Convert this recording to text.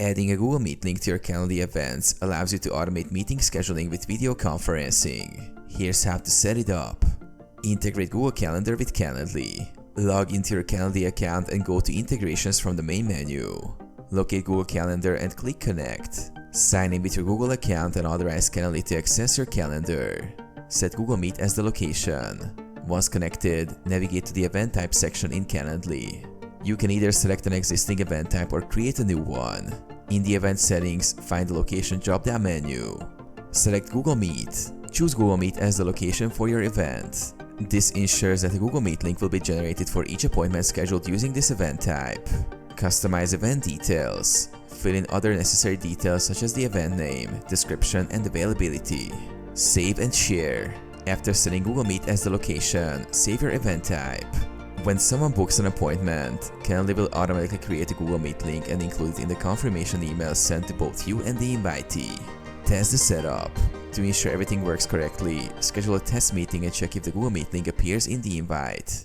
Adding a Google Meet link to your Calendly events allows you to automate meeting scheduling with video conferencing. Here's how to set it up. Integrate Google Calendar with Calendly. Log into your Calendly account and go to Integrations from the main menu. Locate Google Calendar and click Connect. Sign in with your Google account and authorize Calendly to access your calendar. Set Google Meet as the location. Once connected, navigate to the Event Type section in Calendly. You can either select an existing event type or create a new one. In the event settings, find the location drop-down menu. Select Google Meet. Choose Google Meet as the location for your event. This ensures that a Google Meet link will be generated for each appointment scheduled using this event type. Customize event details. Fill in other necessary details such as the event name, description, and availability. Save and share. After setting Google Meet as the location, save your event type. When someone books an appointment, Calendly will automatically create a Google Meet link and include it in the confirmation email sent to both you and the invitee. Test the setup. To ensure everything works correctly, schedule a test meeting and check if the Google Meet link appears in the invite.